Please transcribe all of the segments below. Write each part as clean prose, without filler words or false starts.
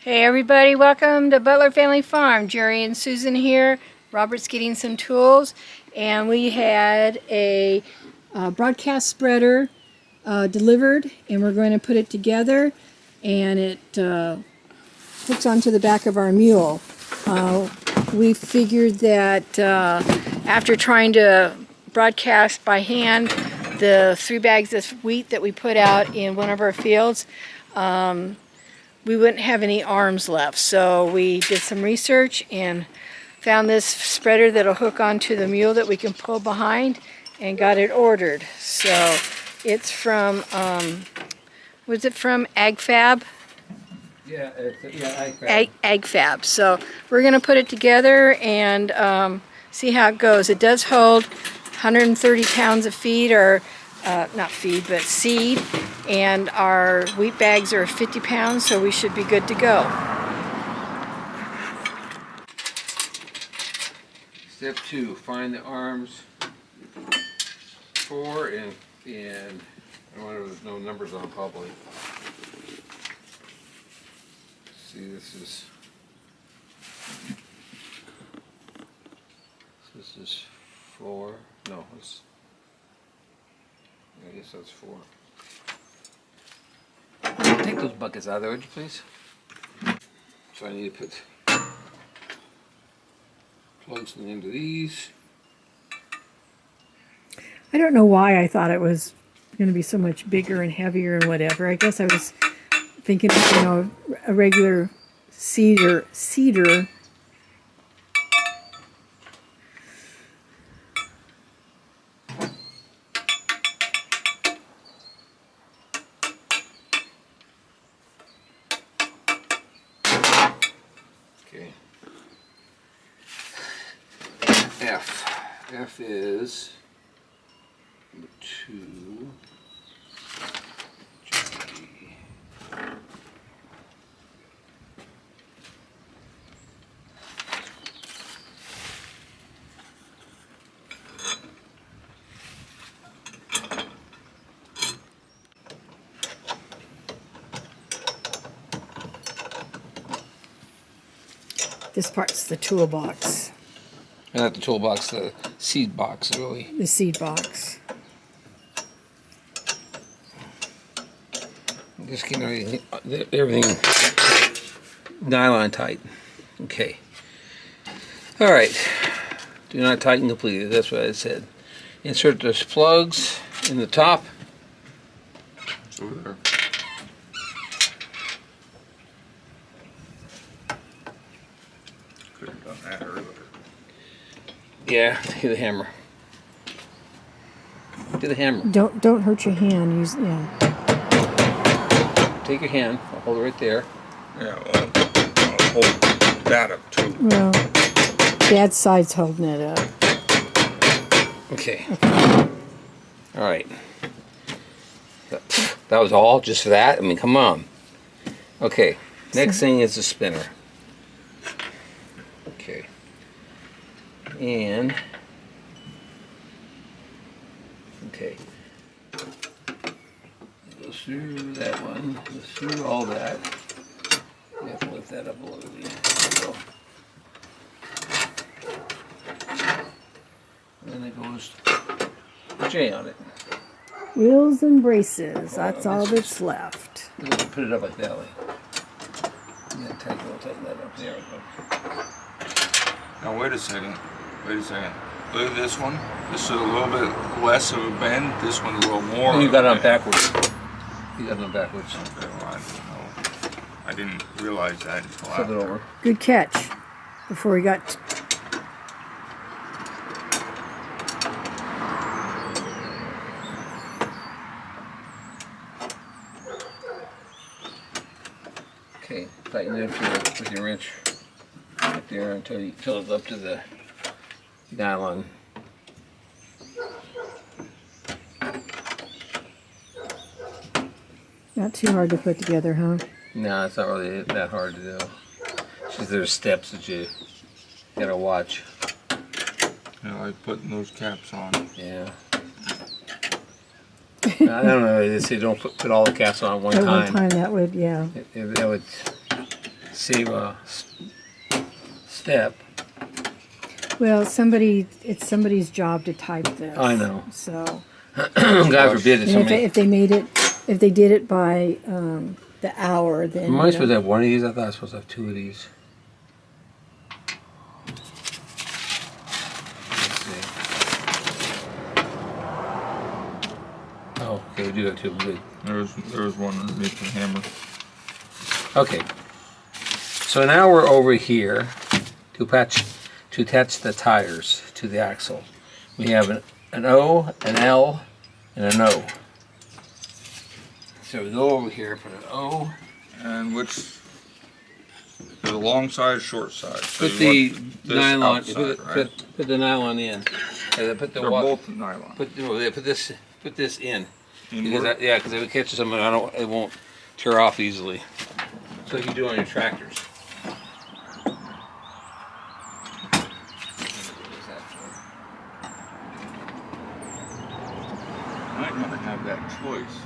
Hey everybody, welcome to Butler Family Farm. Jerry and Susan here. Robert's getting some tools, and we had a broadcast spreader delivered, and we're going to put it together, and it hooks onto the back of our mule. We figured that after trying to broadcast by hand the 3 bags of wheat that we put out in one of our fields, we wouldn't have any arms left. So we did some research and found this spreader that'll hook onto the mule that we can pull behind, and got it ordered. So it's from, was it from AgFab? Yeah, AgFab. AgFab. So we're going to put it together and see how it goes. It does hold 130 pounds of feed, or not feed, but seed, and our wheat bags are 50 pounds, so we should be good to go. Step 2, find the arms 4 and I wonder if there's no numbers on probably. See, this is 4. No, I guess that's 4. Take those buckets out of there, would you please? So I need to put plugs into these. I don't know why I thought it was going to be so much bigger and heavier and whatever. I guess I was thinking, you know, a regular cedar. Okay. F is 2. G. This part's the toolbox. Not the toolbox, the seed box, really. The seed box. Just getting everything nylon tight. Okay. All right. Do not tighten completely. That's what I said. Insert those plugs in the top. It's over there. Could have done that earlier. Yeah, hit the hammer. Do the hammer. Don't hurt your hand. Use Take your hand. I'll hold it right there. Yeah, well, I'll hold that up too. Well, Dad's side's holding it up. Okay. All right. That was all just for that? I mean, come on. Okay. Next thing is the spinner. Okay. And okay. Goes through that one. Goes through all that. You have to lift that up a little bit. So. And then it goes J on it. Wheels and braces. That's all that's left. Put it up like that way. Yeah, tighten that up. There we go. Now wait a second. Wait a second. Look at this one. This is a little bit less of a bend. This one a little more. Oh, you got it on backwards. You got it on backwards. Okay, well, I didn't realize that until Flip it after. over. Good catch. Before we got... Okay, tighten it up with your wrench right there until it's up to the nylon. Not too hard to put together, huh? No, it's not really that hard to do. It's just there's steps that you gotta watch. Yeah, like putting those caps on. Yeah. I don't know. They say don't put all the caps on at one At time. one time, that would, yeah. That would save a step. Well, it's somebody's job to type this. I know. So, God forbid and somebody. if they did it by the hour, then Am I supposed to have one of these? I thought I was supposed to have two of these. Let's see. Oh, okay, we do have two. Good. There was one underneath the hammer. Okay. So now we're over here to attach the tires to the axle. We have an O, an L, and an O. So we go over here, put an O. And which? The long side, short side. So Put you the want this nylon. outside, right? Put the nylon in. And then put the They're wa- both nylon. Put this in. Inward? Because if it catches something, it won't tear off easily. So you do on your tractors. Might not have that choice.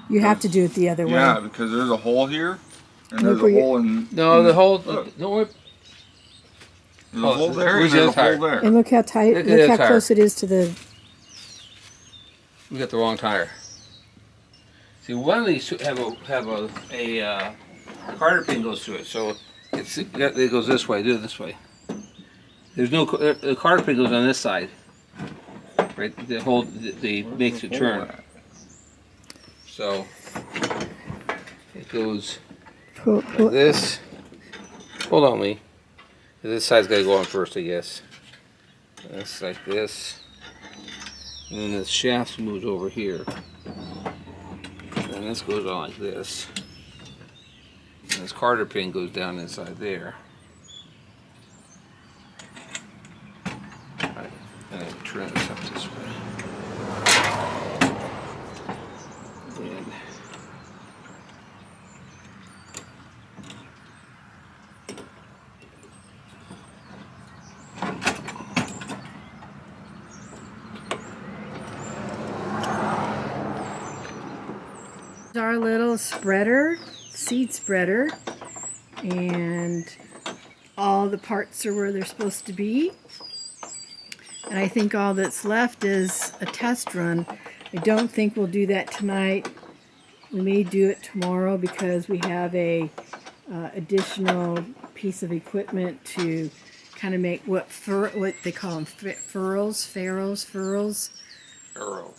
you have to do it the other Yeah, way. because there's a hole here, and Look there's where a you- hole in. No, the whole. Look. No, There's a hole there, where's and the there's a other hole there. And look how tight. Look at Look the how tire. close it is to the. we got the wrong tire. See, one of these have a Carter pin goes through it, so it goes this way. Do it this way. There's no the Carter pin goes on this side, right? The makes it turn. So it goes like this. Hold on, Lee. This side's got to go on first, I guess. That's like this. And then the shaft moves over here. And this goes on like this. And this Carter pin goes down inside there. Right. And I turn this up this way. And Our little spreader, seed spreader, and all the parts are where they're supposed to be. And I think all that's left is a test run. I don't think we'll do that tonight. We may do it tomorrow because we have a additional piece of equipment to kind of make what they call them, furrows. arrow.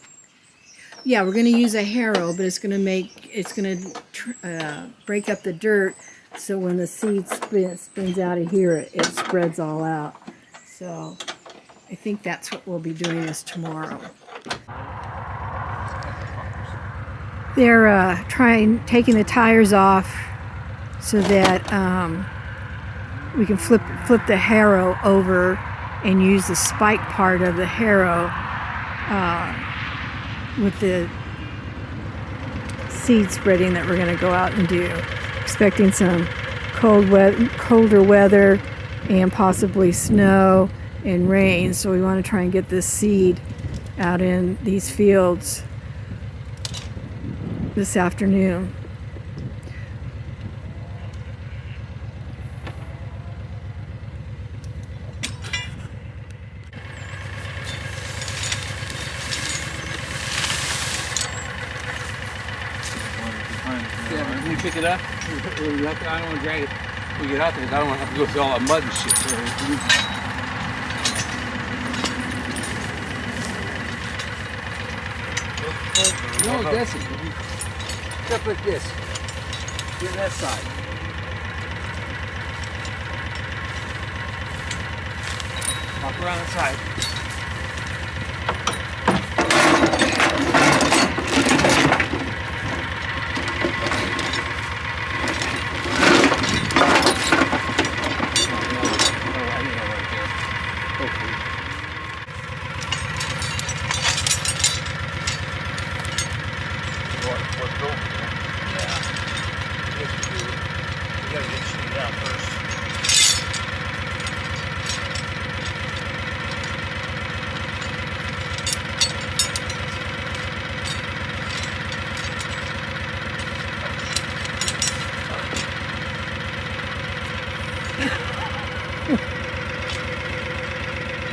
Yeah, we're going to use a harrow, but it's going to break up the dirt, so when the seed spins out of here, it spreads all out. So I think that's what we'll be doing this tomorrow. They're taking the tires off so that we can flip the harrow over and use the spike part of the harrow with the seed spreading that we're going to go out and do. Expecting some colder weather and possibly snow and rain, so we want to try and get this seed out in these fields this afternoon. Yeah, but can you pick it up? I don't want to drag it. We get out there, I don't want to have to go through all that mud and shit. No, it doesn't. Stuff like this. Get that side. Walk around the side.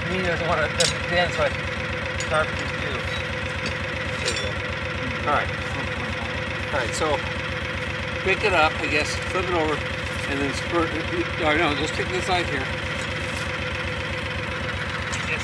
He doesn't want to bend, so I sharpen it too. There you go. Alright. Alright, so pick it up, I guess, flip it over, and then spurt it. Oh, no, just take this side here. Yes.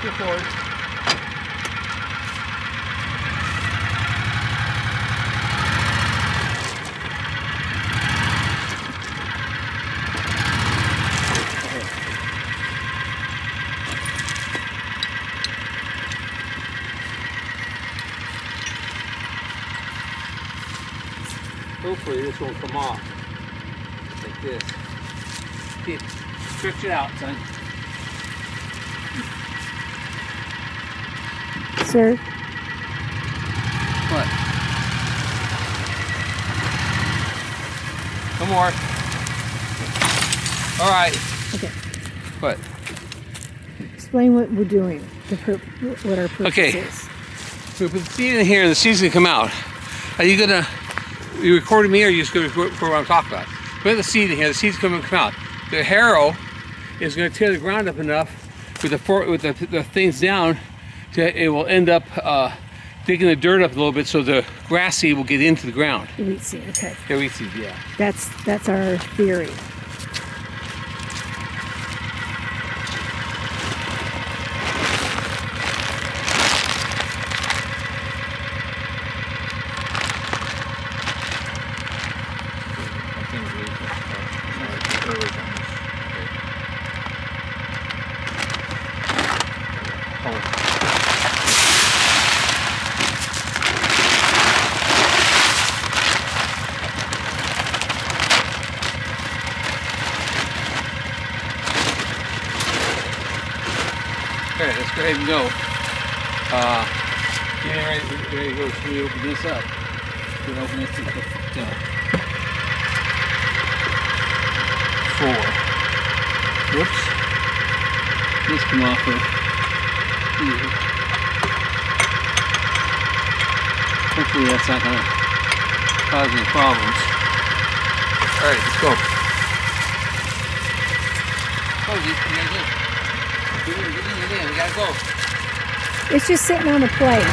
Go forward. Hopefully this won't come off. Like this. Keep, stretch it out, son. Sir? What? No more. All right. Okay. What? Explain what we're doing, what our purpose Okay. is. So we put the seed in here and the seed's gonna come out. Are you gonna, you recording me or are you just gonna record what I'm talking about? Put the seed in here, the seed's gonna come out. The harrow is gonna tear the ground up enough with the things down it will end up digging the dirt up a little bit so the grass seed will get into the ground. The wheat seed, okay. The wheat seed, yeah. That's our theory. Okay, let's go ahead and go. Getting ready to go. Should we open this up? We'll open this to 4. Whoops. This come off of here. Hopefully that's not going to cause any problems. Alright, let's go. Oh, you guys go. Get in, we gotta go. It's just sitting on a plate.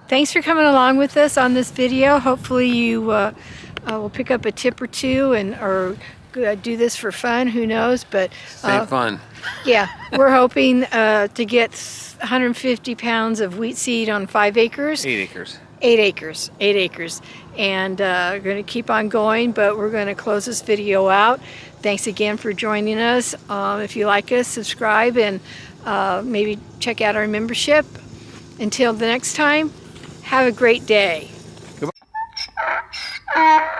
Thanks for coming along with us on this video. Hopefully you will pick up a tip or two or do this for fun. Who knows? But Same fun. yeah, we're hoping to get 150 pounds of wheat seed on 5 acres. 8 acres. 8 acres. 8 acres. And we're going to keep on going, but we're going to close this video out. Thanks again for joining us. If you like us, subscribe and maybe check out our membership. Until the next time, have a great day. Goodbye.